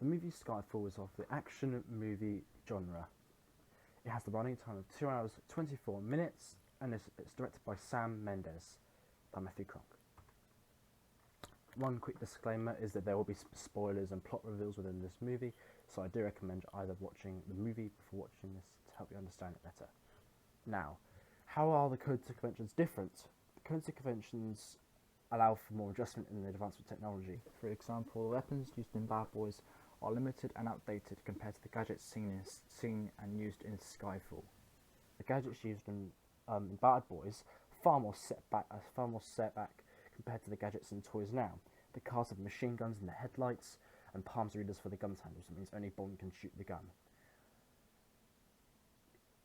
The movie Skyfall is of the action movie genre. It has the running time of 2 hours 24 minutes and it's directed by Sam Mendes by Matthew Kronk. One quick disclaimer is that there will be spoilers and plot reveals within this movie, so I do recommend either watching the movie before watching this to help you understand it better. Now, how are the codes and conventions different? The codes and conventions allow for more adjustment in the advancement of technology. For example, the weapons used in Bad Boys are limited and outdated compared to the gadgets seen and used in Skyfall. The gadgets used in Bad Boys far more set back compared to the gadgets and toys now. The cars have machine guns in the headlights and palms readers for the gun handles. It means only Bond can shoot the gun.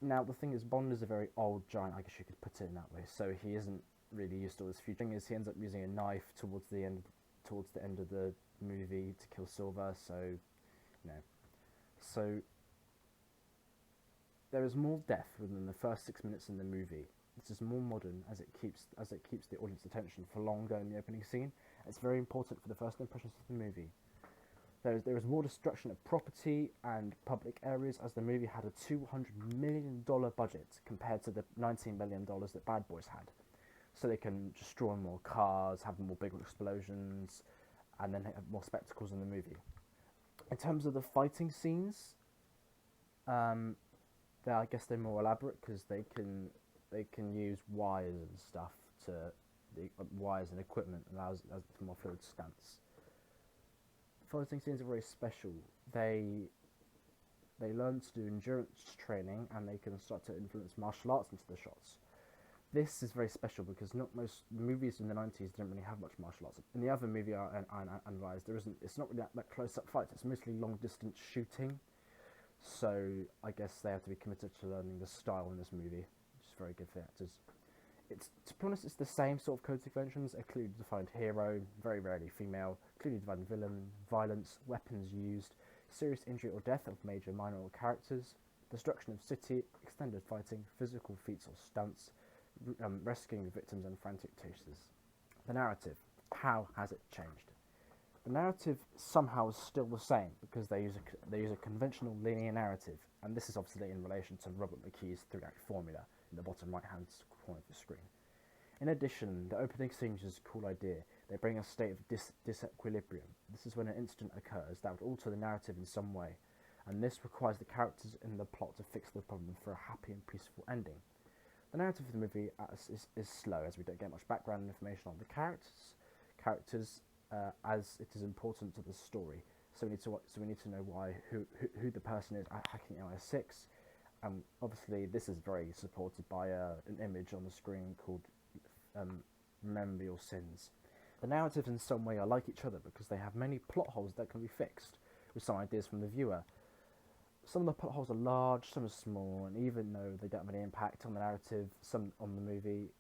Now the thing is, Bond is a very old giant, I guess you could put it in that way, so he isn't really used to all this future. The thing is, he ends up using a knife towards the end of the movie to kill Silver, so there is more death within the first 6 minutes in the movie. This is more modern as it keeps the audience attention for longer in the opening scene. It's very important for the first impressions of the movie. There is more destruction of property and public areas, as the movie had a $200 million budget compared to the $19 million that Bad Boys had. So they can destroy more cars, have more bigger explosions, and then have more spectacles in the movie. In terms of the fighting scenes, I guess they're more elaborate because they can use wires and stuff wires and equipment allows for more fluid stunts. Fighting scenes are very special. They learn to do endurance training and they can start to influence martial arts into the shots. This is very special because not most movies in the 90s didn't really have much martial arts. In the other movie I analysed, it's not really that close-up fights. It's mostly long-distance shooting. So I guess they have to be committed to learning the style in this movie, which is very good for the actors. To be honest, it's the same sort of code conventions: a clearly defined hero, very rarely female, clearly defined villain, violence, weapons used, serious injury or death of major, minor or characters, destruction of city, extended fighting, physical feats or stunts, rescuing victims and frantic chases. The narrative. How has it changed? The narrative somehow is still the same because they use a conventional linear narrative, and this is obviously in relation to Robert McKee's three-act formula in the bottom right-hand corner of the screen. In addition, the opening scene is a cool idea. They bring a state of disequilibrium. This is when an incident occurs that would alter the narrative in some way, and this requires the characters in the plot to fix the problem for a happy and peaceful ending. The narrative of the movie is slow, as we don't get much background information on the characters, as it is important to the story. So we need to know who the person is hacking MI6. Obviously, this is very supported by an image on the screen called "Remember Your Sins." The narratives in some way are like each other because they have many plot holes that can be fixed with some ideas from the viewer. Some of the plot holes are large, some are small, and even though they don't have any impact on the narrative, some on the movie,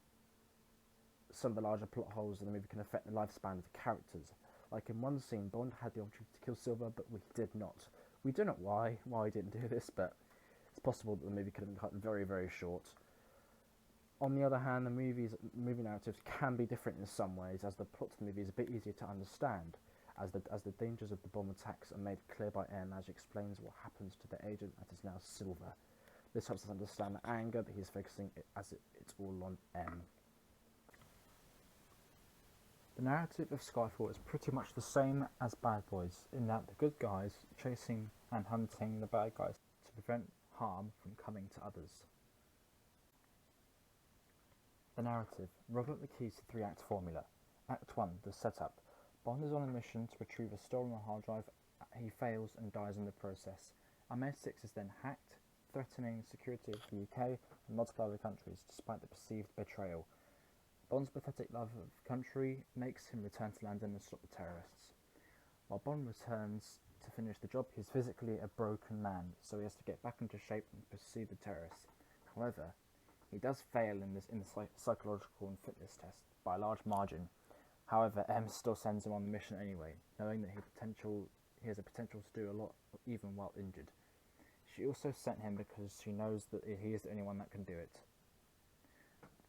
some of the larger plot holes in the movie can affect the lifespan of the characters. Like in one scene, Bond had the opportunity to kill Silver, but we did not. We don't know why he didn't do this, but it's possible that the movie could have been cut very, very short. On the other hand, the movie narratives can be different in some ways, as the plot of the movie is a bit easier to understand, as the dangers of the bomb attacks are made clear by M, as explains what happens to the agent that is now Silver. This helps us understand the anger that he's focusing as it's all on M. The narrative of Skyfall is pretty much the same as Bad Boys, in that the good guys are chasing and hunting the bad guys to prevent harm from coming to others. The narrative. Robert McKee's three-act formula. Act 1, the setup. Bond is on a mission to retrieve a stolen hard drive. He fails and dies in the process. MI6 is then hacked, threatening the security of the UK and multiple other countries, despite the perceived betrayal. Bond's pathetic love of country makes him return to London and stop the terrorists. While Bond returns to finish the job, he is physically a broken man, so he has to get back into shape and pursue the terrorists. However, he does fail in the psychological and fitness test by a large margin. However, M still sends him on the mission anyway, knowing that he has a potential to do a lot even while injured. She also sent him because she knows that he is the only one that can do it.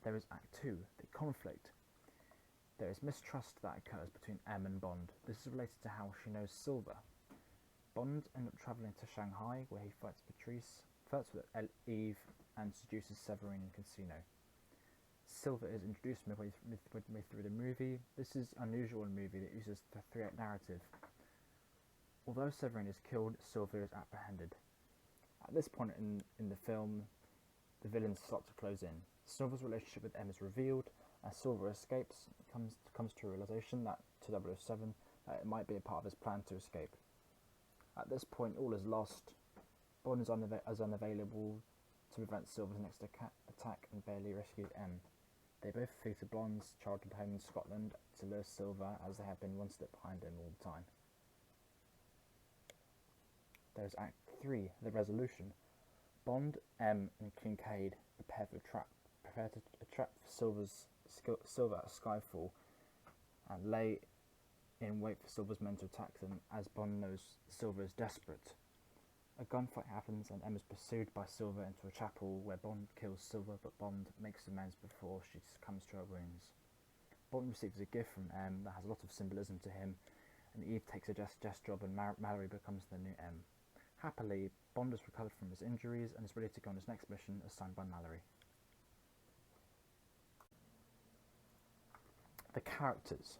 There is Act 2, the conflict. There is mistrust that occurs between M and Bond. This is related to how she knows Silver. Bond ends up travelling to Shanghai, where he fights Patrice, flirts with Eve, and seduces Severine in Casino. Silver is introduced midway through the movie. This is unusual in a movie that uses the three-act narrative. Although Severine is killed, Silver is apprehended. At this point in the film, the villains start to close in. Silver's relationship with M is revealed. As Silver escapes, comes to a realization that to 007 that it might be a part of his plan to escape. At this point, all is lost. Bond is unavailable to prevent Silver's next attack and barely rescues M. They both flee to Bond's childhood home in Scotland to lure Silver, as they have been one step behind him all the time. There's Act 3, The Resolution. Bond, M, and Kincaid prepare to trap Silver at Skyfall and lay in wait for Silver's men to attack them, as Bond knows Silver is desperate. A gunfight happens and M is pursued by Silver into a chapel where Bond kills Silver, but Bond makes amends before she succumbs to her wounds. Bond receives a gift from M that has a lot of symbolism to him, and Eve takes a desk job and Mallory becomes the new M. Happily, Bond has recovered from his injuries and is ready to go on his next mission assigned by Mallory. The characters.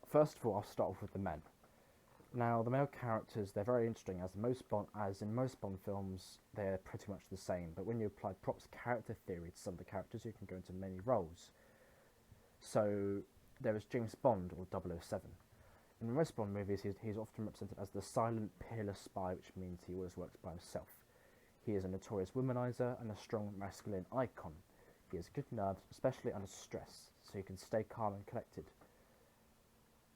First of all, I'll start off with the men. Now, the male characters, they're very interesting, as in most Bond films, they're pretty much the same, but when you apply props character theory to some of the characters, you can go into many roles. So, there is James Bond, or 007. In most Bond movies, he's often represented as the silent, peerless spy, which means he always works by himself. He is a notorious womanizer and a strong masculine icon. He has good nerves, especially under stress, so he can stay calm and collected.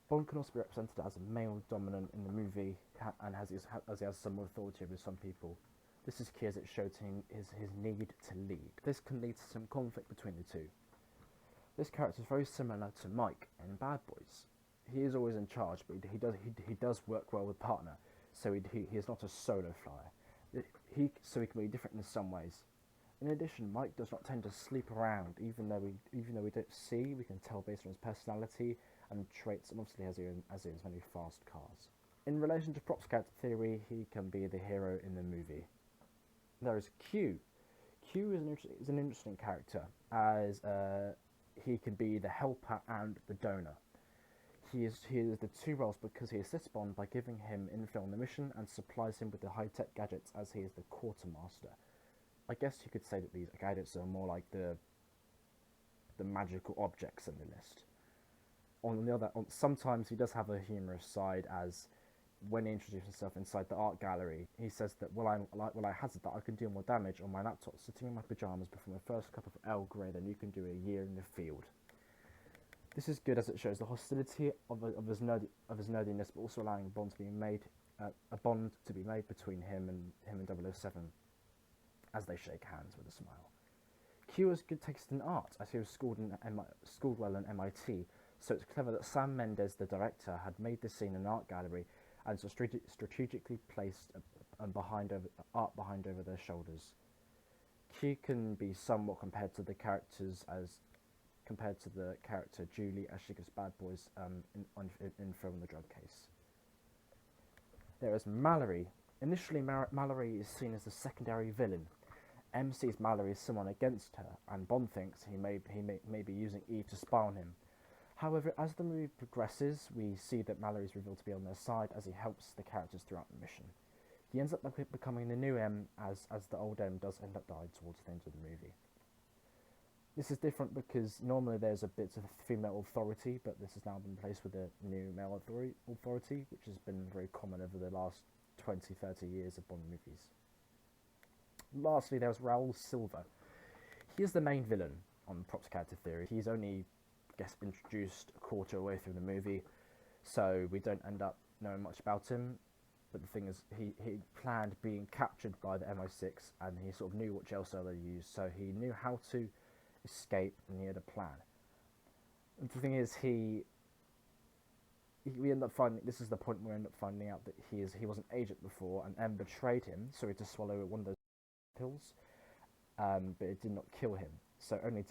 Bond can also be represented as a male dominant in the movie, and as he has some authority over some people. This is key as it shows his need to lead. This can lead to some conflict between the two. This character is very similar to Mike in Bad Boys. He is always in charge, but he does work well with partner, so he is not a solo flyer. So he can be different in some ways. In addition, Mike does not tend to sleep around, even though we don't see, we can tell based on his personality and traits, and obviously as he owns many fast cars. In relation to props character theory, he can be the hero in the movie. There is Q. Q is an interesting character, as he can be the helper and the donor. He is the two roles because he assists Bond by giving him info on the mission and supplies him with the high-tech gadgets, as he is the quartermaster. I guess you could say that these gadgets are more like the magical objects in the list. Sometimes he does have a humorous side, as when he introduces himself inside the art gallery, he says that while I hazard that I can do more damage on my laptop sitting in my pyjamas before my first cup of Earl Grey than you can do a year in the field. This is good as it shows the hostility of his nerdiness, but also allowing a bond to be made between him and 007, as they shake hands with a smile. Q has good taste in art, as he was schooled well in MIT, so it's clever that Sam Mendes, the director, had made this scene in an art gallery and so strategically placed art behind over their shoulders. Q can be somewhat compared to the character Julie as she gets Bad Boys in Film the Drug Case. There is Mallory. Initially, Mallory is seen as the secondary villain. M sees Mallory as someone against her, and Bond thinks he may be using Eve to spy on him. However, as the movie progresses, we see that Mallory is revealed to be on their side as he helps the characters throughout the mission. He ends up becoming the new M, as the old M does end up dying towards the end of the movie. This is different because normally there's a bit of female authority, but this has now been replaced with a new male authority, which has been very common over the last 20-30 years of Bond movies. Lastly, there's Raoul Silva. He is the main villain on props character theory. He's only introduced a quarter away through the movie, so we don't end up knowing much about him. But the thing is, he planned being captured by the MI6, and he sort of knew what jail cell they used, so he knew how to escape, and he had a plan. And the thing is, we end up finding, this is the point where we end up finding out that he was an agent before, and M betrayed him, so he had to swallow one of those pills, but it did not kill him, so only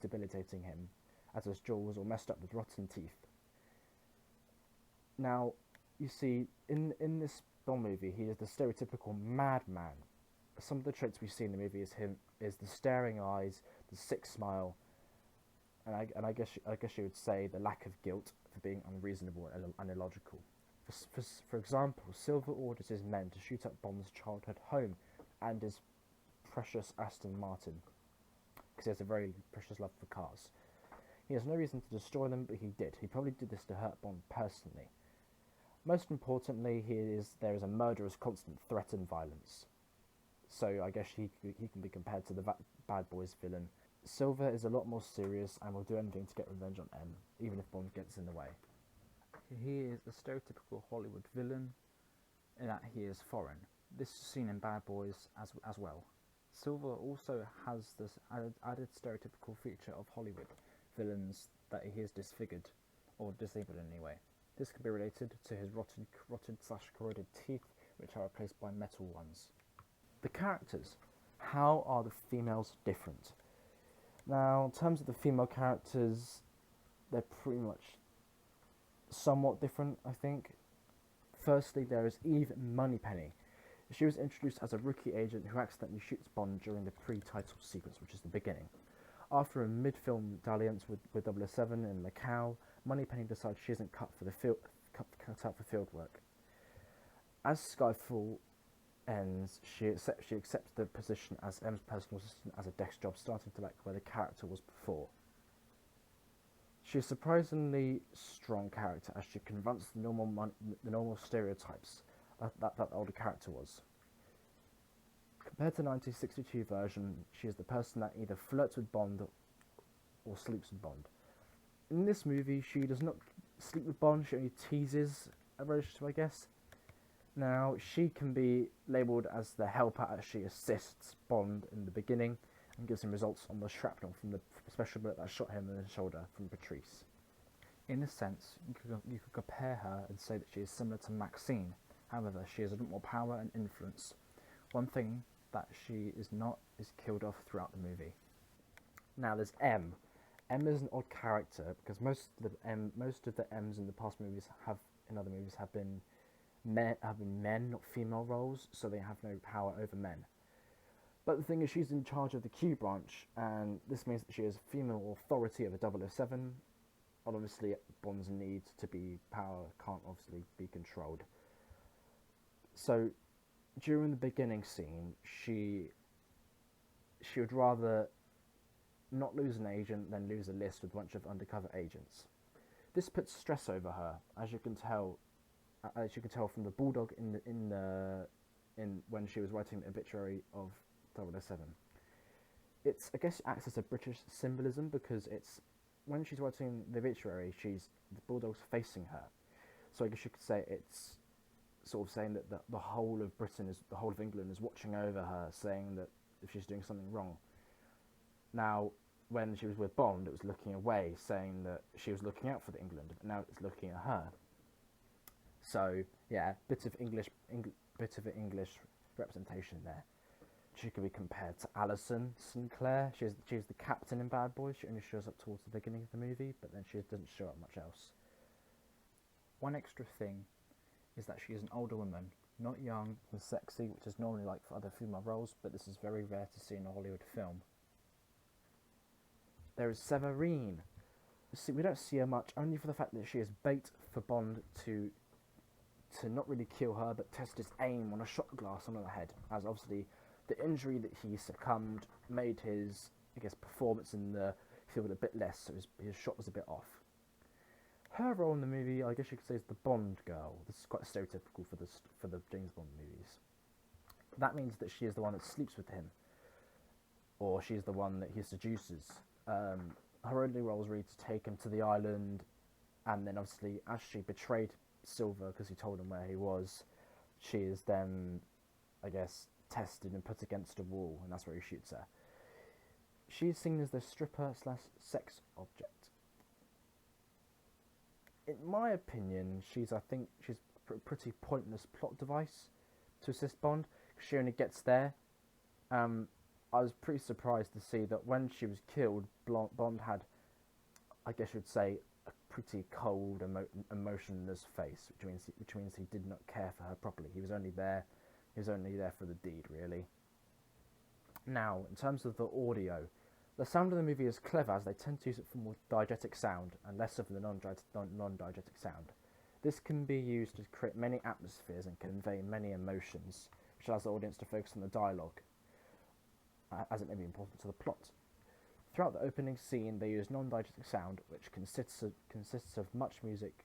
debilitating him, as his jaw was all messed up with rotten teeth. Now, You see, in this Bond movie, he is the stereotypical madman. Some of the traits we see in the movie is the staring eyes, the sick smile, and I guess you would say the lack of guilt for being unreasonable and illogical. For example, Silver orders his men to shoot up Bond's childhood home and his precious Aston Martin because he has a very precious love for cars. He has no reason to destroy them, but he did. He probably did this to hurt Bond personally. Most importantly, there is a murderous constant threat and violence. So I guess he can be compared to the Bad Boys villain. Silver is a lot more serious and will do anything to get revenge on M, even if Bond gets in the way. He is a stereotypical Hollywood villain in that he is foreign. This is seen in Bad Boys as well. Silver also has this added stereotypical feature of Hollywood villains that he is disfigured or disabled in any way. This can be related to his rotted/corroded teeth, which are replaced by metal ones. The characters. How are the females different? Now, in terms of the female characters, they're pretty much somewhat different, I think. Firstly, there is Eve Moneypenny. She was introduced as a rookie agent who accidentally shoots Bond during the pre-title sequence, which is the beginning. After a mid-film dalliance with 007 in Macau, Moneypenny decides she isn't cut out for field work. As Skyfall ends, she accepts the position as M's personal assistant as a desk job, starting to like where the character was before. She's a surprisingly strong character as she confronts the normal stereotypes that the older character was. Compared to the 1962 version, she is the person that either flirts with Bond or sleeps with Bond. In this movie, she does not sleep with Bond, she only teases a relationship, I guess. Now, she can be labelled as the helper as she assists Bond in the beginning and gives him results on the shrapnel from the special bullet that shot him in the shoulder from Patrice. In a sense, you could compare her and say that she is similar to Maxine. However, she has a bit more power and influence. One thing that she is not is killed off throughout the movie. Now, there's M. M is an odd character because most of the M's in the past movies have been men, not female roles, so they have no power over men. But the thing is, she's in charge of the Q branch, and this means that she is female authority over 007. Obviously, Bond's need to be power can't obviously be controlled. So, during the beginning scene, she would rather not lose an agent than lose a list with a bunch of undercover agents. This puts stress over her, as you can tell from the bulldog in when she was writing the obituary of 007. I guess it acts as a British symbolism because it's when she's writing the obituary, the bulldog's facing her. So I guess you could say it's sort of saying that the whole of England is watching over her, saying that if she's doing something wrong. Now, when she was with Bond, it was looking away, saying that she was looking out for England, but now it's looking at her. So yeah, bit of English representation there. She could be compared to Alison Sinclair. She's the captain in Bad Boys. She only shows up towards the beginning of the movie, but then she doesn't show up much else. One extra thing is that she is an older woman, not young and sexy, which is normally like for other female roles, but this is very rare to see in a Hollywood film. There is Severine. See, we don't see her much, only for the fact that she is bait for Bond to not really kill her, but test his aim on a shot glass on her head, as obviously the injury that he succumbed made his, performance in the field a bit less, so his shot was a bit off. Her role in the movie, I guess you could say, is the Bond girl. This is quite stereotypical for the James Bond movies. That means that she is the one that sleeps with him, or she's the one that he seduces. Her only role is really to take him to the island, and then obviously, as she betrayed Silver because he told him where he was, she is then, tested and put against a wall, and that's where he shoots her. She's seen as the stripper/sex object. In my opinion, she's a pretty pointless plot device to assist Bond. She only gets there. I was pretty surprised to see that when she was killed, Bond had, I guess you'd say, a pretty cold, emotionless face, which means he did not care for her properly. He was only there for the deed, really. Now, in terms of the audio, the sound of the movie is clever, as they tend to use it for more diegetic sound and less of the non-diegetic sound. This can be used to create many atmospheres and convey many emotions, which allows the audience to focus on the dialogue, as it may be important to the plot. Throughout the opening scene, they use non-diegetic sound, which consists of much music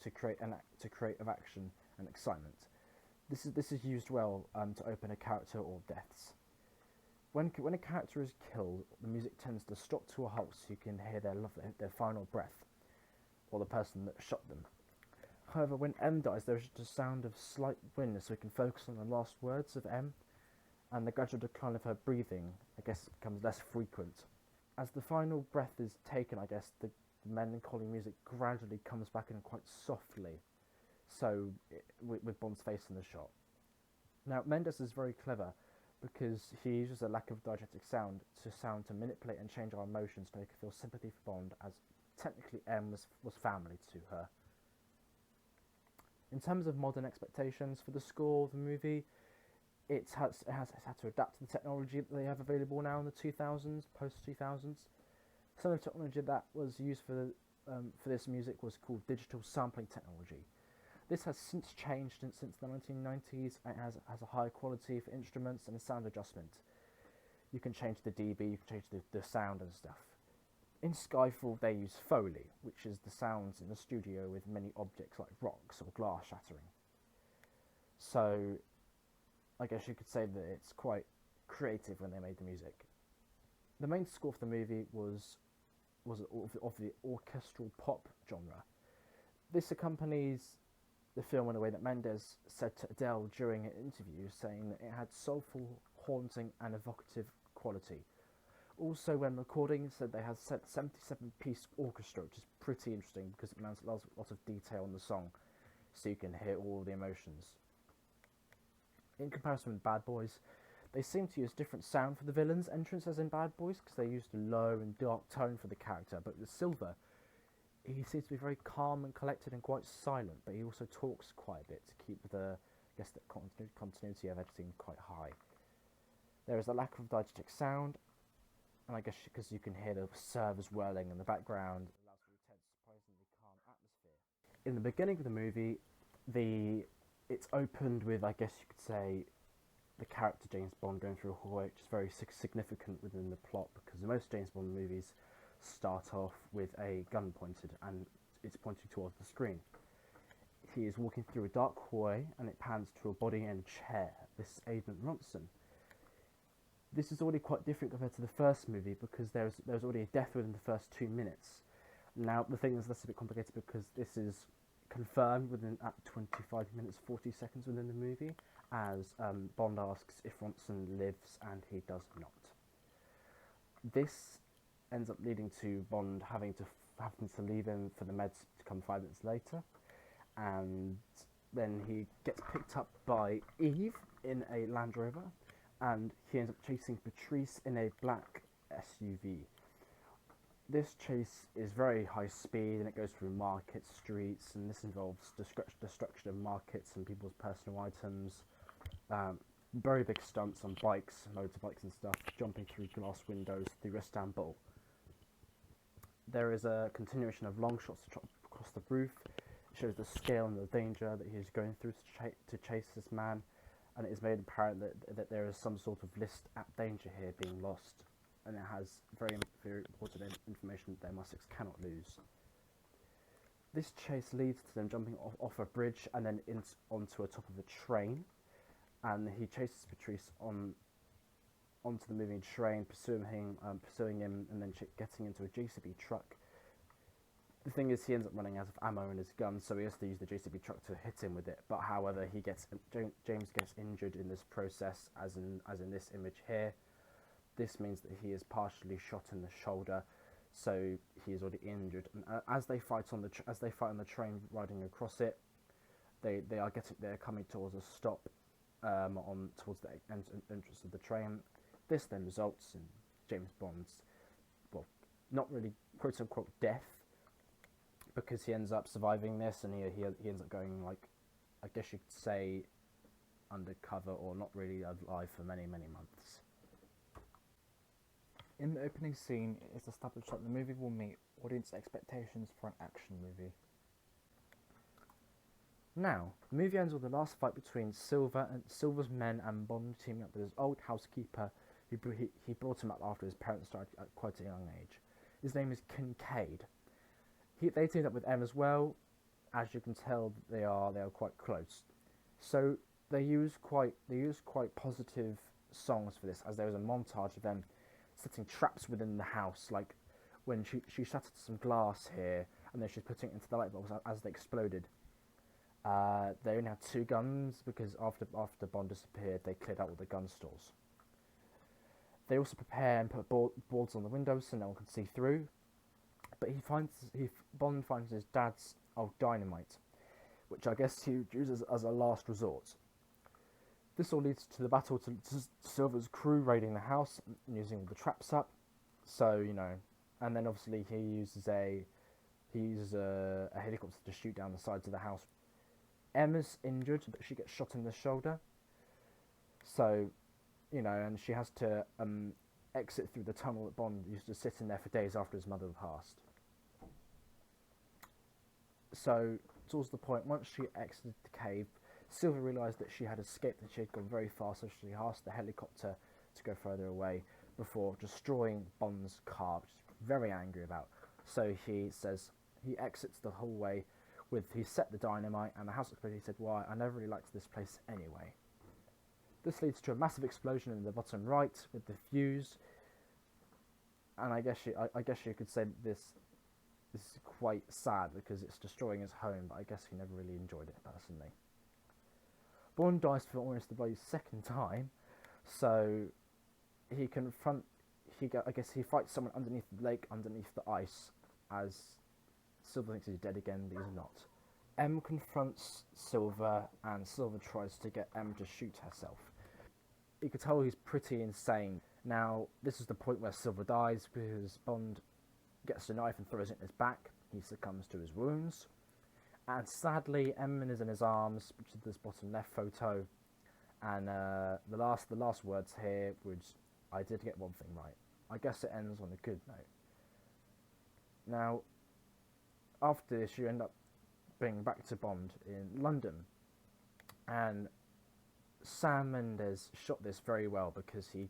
to create of action and excitement. This is used well to open a character or deaths. When a character is killed, the music tends to stop to a halt, so you can hear their final breath, or the person that shot them. However, when M dies, there is just a sound of slight wind, so we can focus on the last words of M, and the gradual decline of her breathing, I guess, becomes less frequent. As the final breath is taken, I guess, the melancholy music gradually comes back in quite softly, so with Bond's face in the shot. Now, Mendes is very clever, because he uses a lack of diegetic sound to manipulate and change our emotions to make us feel sympathy for Bond, as technically M was family to her. In terms of modern expectations for the score of the movie, it has had to adapt to the technology that they have available now in the 2000s, post-2000s. Some of the technology that was used for this music was called digital sampling technology. This has since changed since the 1990s, and it has a higher quality for instruments and a sound adjustment. You can change the dB, you can change the sound and stuff. In Skyfall, they use Foley, which is the sounds in the studio with many objects like rocks or glass shattering. So, I guess you could say that it's quite creative when they made the music. The main score for the movie was of the orchestral pop genre. This accompanies the film in a way that Mendes said to Adele during an interview, saying that it had soulful, haunting and evocative quality. Also, when recording, said they had set 77-piece orchestra, which is pretty interesting because it allows a lot of detail in the song, so you can hear all the emotions. In comparison with Bad Boys, they seem to use different sound for the villain's entrance as in Bad Boys, because they used a low and dark tone for the character, but with Silver, he seems to be very calm and collected and quite silent, but he also talks quite a bit to keep the continuity of editing quite high. There is a lack of diegetic sound, and I guess because you can hear the servers whirling in the background, it allows for a tense, surprisingly calm atmosphere. In the beginning of the movie, it's opened with, I guess you could say, the character James Bond going through a hallway, which is very significant within the plot, because most James Bond movies start off with a gun pointed and it's pointing towards the screen. He is walking through a dark hallway and it pans to a body and a chair. This is Agent Ronson. This is already quite different compared to the first movie, because there's already a death within the first 2 minutes. Now, the thing is, that's a bit complicated because this is confirmed at 25 minutes 40 seconds within the movie, as Bond asks if Ronson lives, and he does not. This ends up leading to Bond having to leave him for the meds to come 5 minutes later, and then he gets picked up by Eve in a Land Rover, and he ends up chasing Patrice in a black SUV. This chase is very high speed, and it goes through market streets, and this involves destruction of markets and people's personal items, very big stunts on bikes, motorbikes and stuff, jumping through glass windows through Istanbul. There is a continuation of long shots across the roof. It shows the scale and the danger that he is going through to chase this man, and it is made apparent that there is some sort of list at danger here being lost, and it has very, very important information that the MI6 cannot lose. This chase leads to them jumping off a bridge and then onto a top of a train, and he chases Patrice onto the moving train, pursuing him, and then getting into a JCB truck. The thing is, he ends up running out of ammo in his gun, so he has to use the JCB truck to hit him with it. But however, James gets injured in this process, as in this image here. This means that he is partially shot in the shoulder, so he is already injured. And as they fight on the train riding across it, they're coming towards a stop towards the entrance of the train. This then results in James Bond's, well, not really quote unquote death, because he ends up surviving this, and he ends up going, like, I guess you could say, undercover or not really alive for many months. In the opening scene, it is established that the movie will meet audience expectations for an action movie. Now, the movie ends with the last fight between Silver's men and Bond teaming up with his old housekeeper, he brought him up after his parents died at quite a young age. His name is Kincaid. They teamed up with M as well. As you can tell, they are quite close. So they use quite positive songs for this, as there was a montage of them setting traps within the house, like when she shattered some glass here, and then she's putting it into the light bulbs as they exploded. They only had 2 guns because after Bond disappeared, they cleared out all the gun stores. They also prepare and put boards on the windows so no one can see through. But Bond finds his dad's old dynamite, which I guess he uses as a last resort. This all leads to the battle to Silver's crew raiding the house and using all the traps up. So, you know, and then obviously he uses a helicopter to shoot down the sides of the house. Emma's injured, but she gets shot in the shoulder. So, you know, and she has to exit through the tunnel that Bond used to sit in there for days after his mother passed. So, towards the point, once she exited the cave, Silver realised that she had escaped and she had gone very far, so she asked the helicopter to go further away before destroying Bond's car, which he's very angry about. So he exits the hallway he set the dynamite, and the house exploded. He said, "Why? I never really liked this place anyway." This leads to a massive explosion in the bottom right with the fuse, and I guess you could say this is quite sad because it's destroying his home, but I guess he never really enjoyed it personally. Bond dies for almost the bloody 2nd time, so he fights someone underneath the lake, underneath the ice, as Silver thinks he's dead again, but he's not. M confronts Silver, and Silver tries to get M to shoot herself. You could tell he's pretty insane. Now, this is the point where Silver dies, because Bond gets a knife and throws it in his back. He succumbs to his wounds. And sadly, M is in his arms, which is this bottom left photo. And the last words here would, "I did get one thing right." I guess it ends on a good note. Now, after this, you end up bringing back to Bond in London. And Sam Mendes shot this very well because he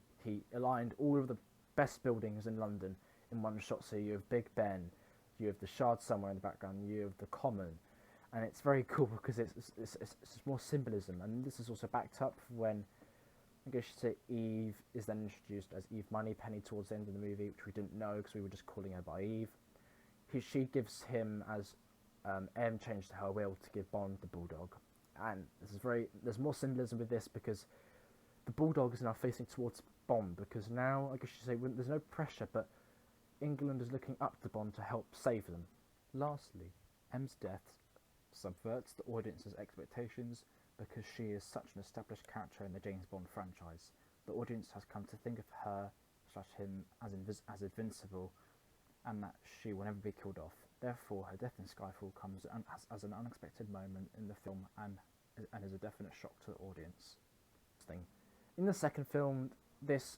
aligned all of the best buildings in London in one shot. So you have Big Ben, you have the Shard somewhere in the background, you have the Common. And it's very cool because it's more symbolism. And this is also backed up when, I guess you say, Eve is then introduced as Eve Moneypenny towards the end of the movie, which we didn't know because we were just calling her by Eve. She gives him, as M changed her will, to give Bond the bulldog. And there's more symbolism with this because the bulldog is now facing towards Bond, because now, I guess you say, there's no pressure, but England is looking up to Bond to help save them. Lastly, M's death subverts the audience's expectations because she is such an established character in the James Bond franchise. The audience has come to think of her / him as invincible, and that she will never be killed off. Therefore, her death in Skyfall comes as an unexpected moment in the film and is a definite shock to the audience. In the second film,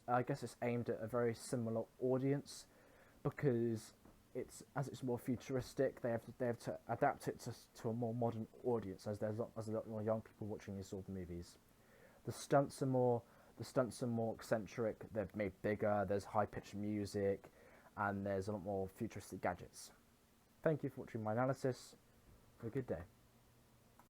I guess it's aimed at a very similar audience because it's more futuristic. They have to adapt it to a more modern audience, as there's a lot more young people watching these sort of movies. The stunts are more eccentric. They're made bigger. There's high-pitched music, and there's a lot more futuristic gadgets. Thank you for watching my analysis. Have a good day.